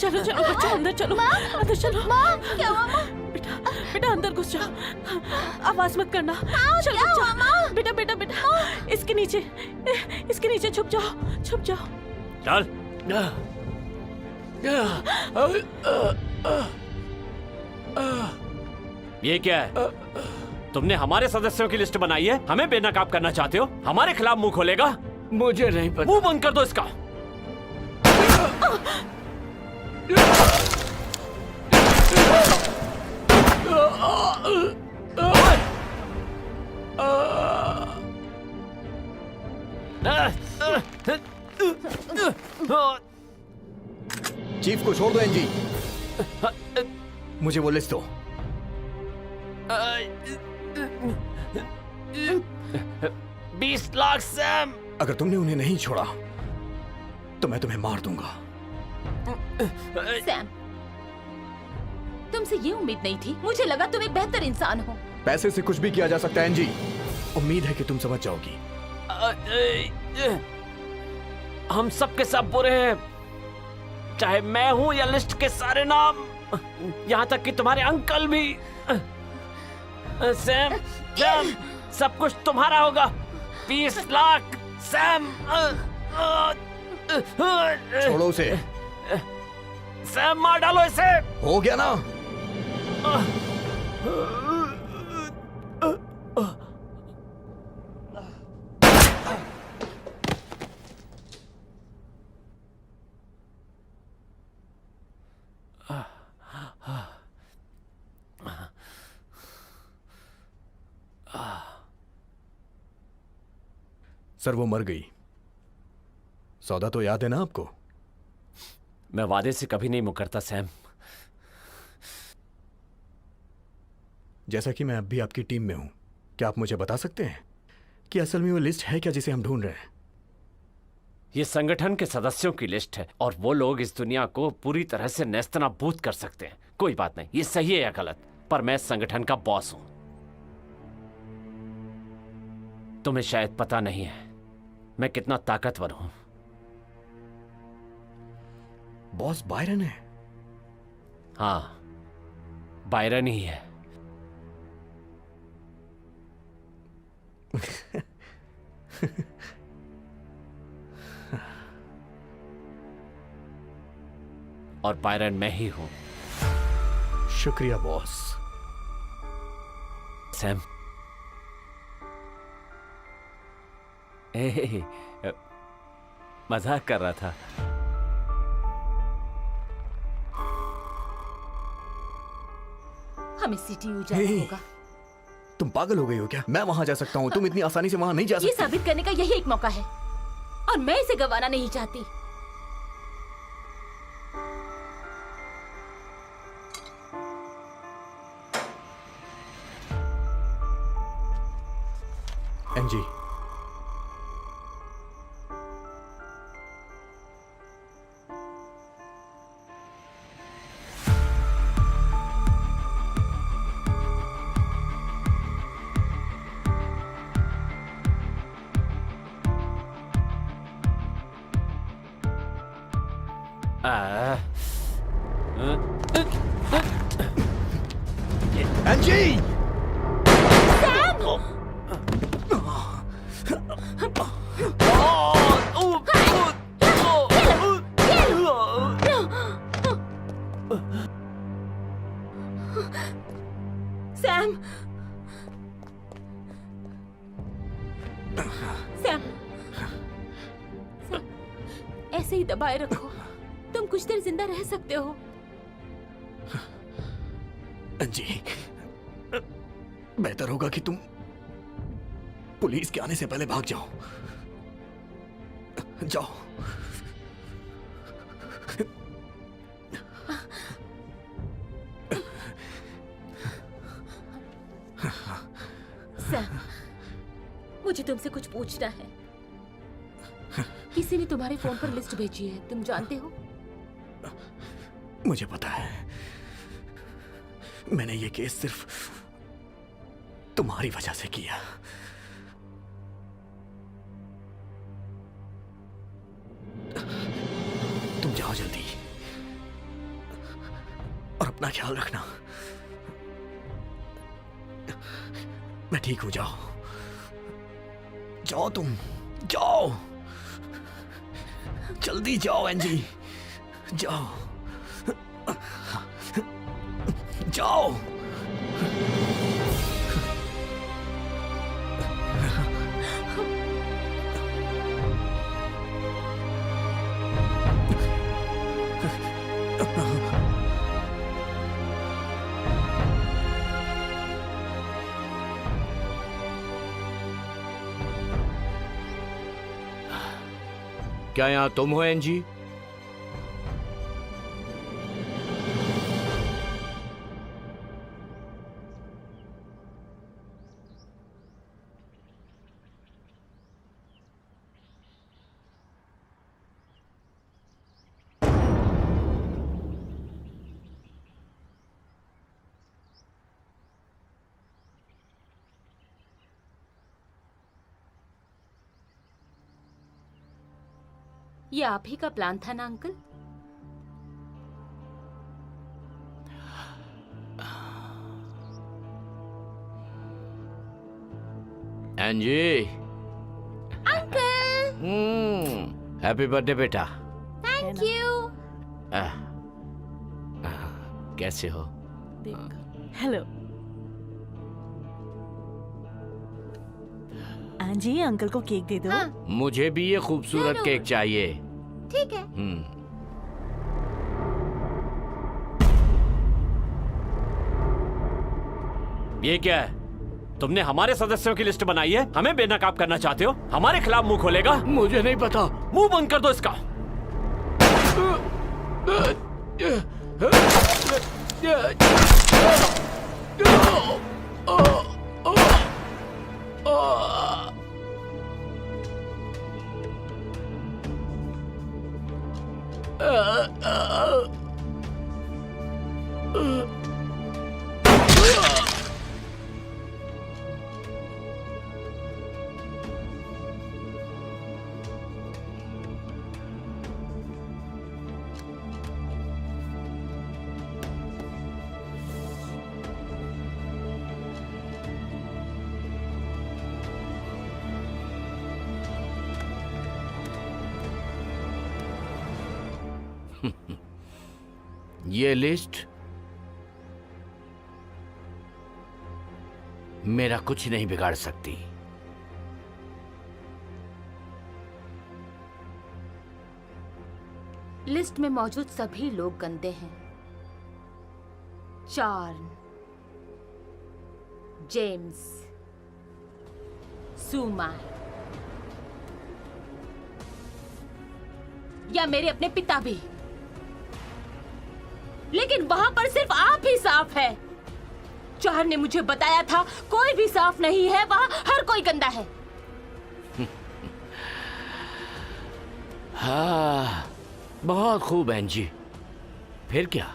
चलो चलो बच्चों अंदर चलो। अंदर चलो। क्या हुआ माँ? बेटा बेटा अंदर घुस जाओ। आवाज मत करना। चलो क्या हुआ, माँ? बेटा बेटा बेटा इसके नीचे छुप जाओ। छुप जाओ। चल। ये क्या है? तुमने हमारे सदस्यों की लिस्ट बनाई है, हमें बेनकाब करना चाहते हो? हमारे खिलाफ मुंह खोलेगा? मुझे नहीं पता। मुंह बंद कर दो इसका। चीफ को छोड़ दो एनजी। मुझे वो लिस्ट दो। 20 लाख सैम। अगर तुमने उन्हें नहीं छोड़ा तो मैं तुम्हें मार दूंगा। सैम, तुमसे ये उम्मीद नहीं थी। मुझे लगा तुम एक बेहतर इंसान हो। पैसे से कुछ भी किया जा सकता है एनजी। उम्मीद है कि तुम समझ जाओगी। हम सब के सब बुरे हैं, चाहे मैं हूं या लिस्ट के सारे नाम, यहां तक कि तुम्हारे अंकल भी। सैम, सैम, सब कुछ तुम्हारा होगा। 20 लाख सैम। छोड़ो उसे। सैम मार डालो इसे। हो गया ना? सर वो मर गई। सौदा तो याद है ना आपको? मैं वादे से कभी नहीं मुकरता सैम। जैसा कि मैं अब भी आपकी टीम में हूं, क्या आप मुझे बता सकते हैं कि असल में वो लिस्ट है क्या जिसे हम ढूंढ रहे हैं? ये संगठन के सदस्यों की लिस्ट है और वो लोग इस दुनिया को पूरी तरह से नेस्तनाबूद कर सकते हैं। कोई बात नहीं, ये सही है या गलत, पर मैं इस संगठन का बॉस हूं। तुम्हें शायद पता नहीं है मैं कितना ताकतवर हूं। बॉस बायरन है? हाँ, बायरन ही है। और बायरन मैं ही हूं। शुक्रिया बॉस। सैम, मजाक कर रहा था। हमें सीटीयू जाना हे। होगा। तुम पागल हो गई हो क्या? मैं वहां जा सकता हूं, तुम इतनी आसानी से वहां नहीं जा ये सकती। साबित करने का यही एक मौका है और मैं इसे गंवाना नहीं चाहती। Angie, Angie! Sam, Sam, Sam, ऐसे ही दबाए रखो। तुम कुछ देर जिंदा रह सकते हो। एनजी, बेहतर होगा कि तुम पुलिस के आने से पहले भाग जाओ। जाओ। सैम, मुझे तुमसे कुछ पूछना है। किसी ने तुम्हारे फोन पर लिस्ट भेजी है, तुम जानते हो? मुझे पता है। मैंने ये केस सिर्फ तुम्हारी वजह से किया। तुम जाओ जल्दी और अपना ख्याल रखना। मैं ठीक हूं, जाओ जाओ, तुम जाओ, जल्दी जाओ एनजी, जाओ जाओ। क्या यहां तुम हो एनजी? ये आप ही का प्लान था ना अंकल? एनजी, अंकल, हैप्पी बर्थडे बेटा। Thank you. कैसे हो? हेलो आंजी, अंकल को केक दे दो। हाँ, मुझे भी ये खूबसूरत जरूर। केक चाहिए। ठीक है। ये क्या है? तुमने हमारे सदस्यों की लिस्ट बनाई है, हमें बेनकाब करना चाहते हो? हमारे खिलाफ मुंह खोलेगा? मुझे नहीं पता। मुंह बंद कर दो इसका। ये लिस्ट मेरा कुछ नहीं बिगाड़ सकती। लिस्ट में मौजूद सभी लोग गंदे हैं। चार्न, जेम्स, सुमा या मेरे अपने पिता भी। लेकिन वहां पर सिर्फ आप ही साफ है। चार ने मुझे बताया था कोई भी साफ नहीं है, वहां हर कोई गंदा है। हाँ, बहुत खूब एंजी। फिर क्या?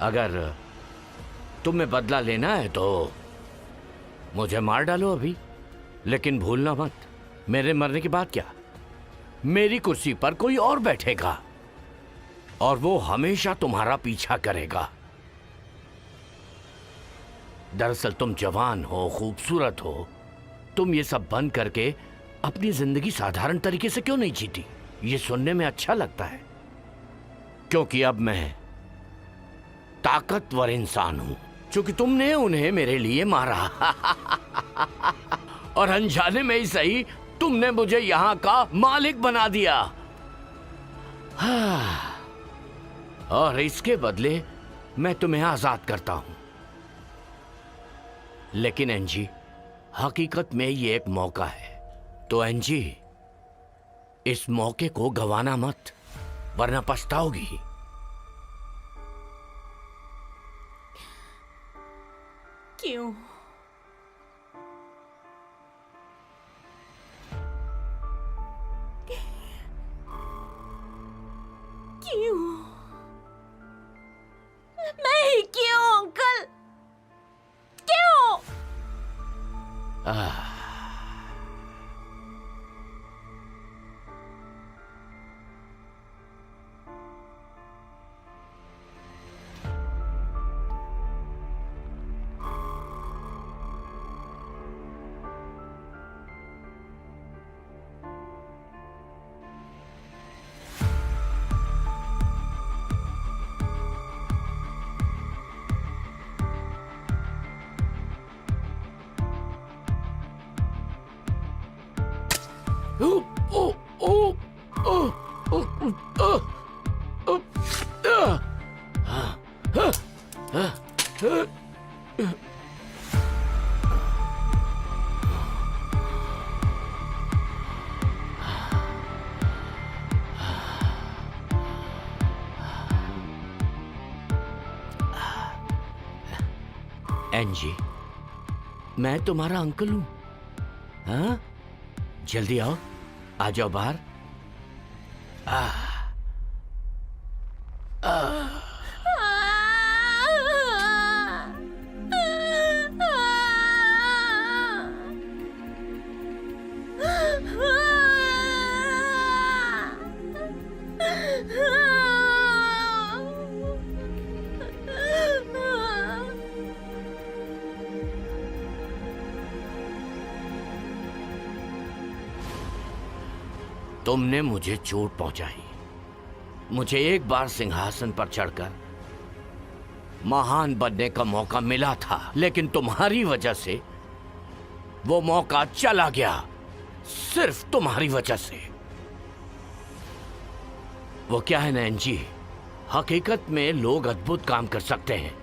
अगर तुम्हें बदला लेना है तो मुझे मार डालो अभी, लेकिन भूलना मत, मेरे मरने के बाद क्या, मेरी कुर्सी पर कोई और बैठेगा और वो हमेशा तुम्हारा पीछा करेगा। दरअसल तुम जवान हो, खूबसूरत हो, तुम ये सब बंद करके अपनी जिंदगी साधारण तरीके से क्यों नहीं जीती? ये सुनने में अच्छा लगता है, क्योंकि अब मैं ताकतवर इंसान हूं, क्योंकि तुमने उन्हें मेरे लिए मारा और अनजाने में ही सही तुमने मुझे यहां का मालिक बना दिया। और इसके बदले मैं तुम्हें आजाद करता हूं। लेकिन एंजी, हकीकत में ये एक मौका है, तो एंजी इस मौके को गंवाना मत, वरना पछताओगी। क्यों? क्यों? नहीं, क्यों अंकल? क्यों? एंजी, मैं तुम्हारा अंकल हूं। हाँ, जल्दी आओ, आ जाओ बाहर। तुमने मुझे चोट पहुंचाई, मुझे एक बार सिंहासन पर चढ़कर महान बनने का मौका मिला था, लेकिन तुम्हारी वजह से वो मौका चला गया, सिर्फ तुम्हारी वजह से। वो क्या है ना एंजी, हकीकत में लोग अद्भुत काम कर सकते हैं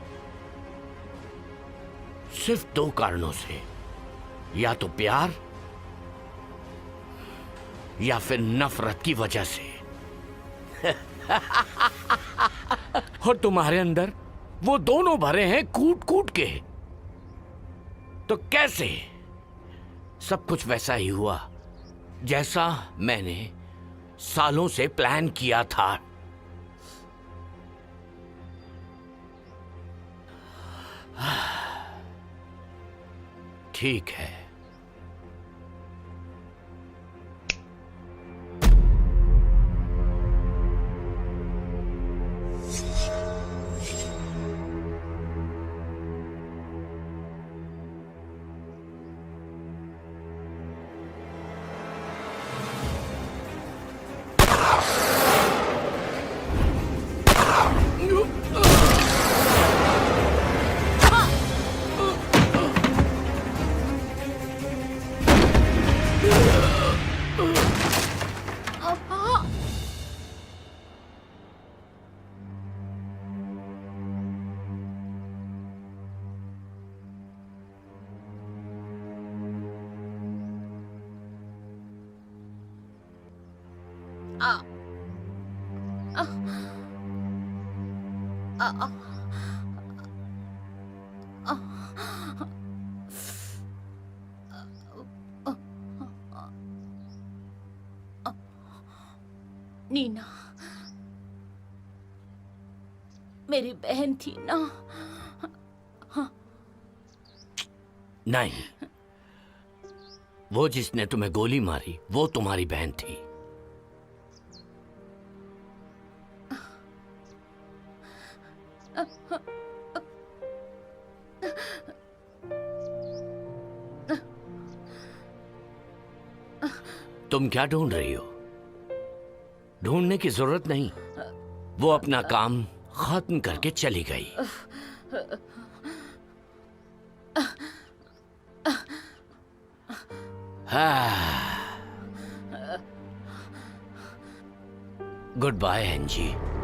सिर्फ दो कारणों से, या तो प्यार या फिर नफरत की वजह से। और तुम्हारे अंदर वो दोनों भरे हैं कूट कूट के। तो कैसे? सब कुछ वैसा ही हुआ जैसा मैंने सालों से प्लान किया था। ठीक है, आ, आ, आ, आ, नीना मेरी बहन थी ना। नहीं, वो जिसने तुम्हें गोली मारी वो तुम्हारी बहन थी। तुम क्या ढूंढ रही हो? ढूंढने की जरूरत नहीं, वो अपना काम खत्म करके चली गई। Good bye एंजी।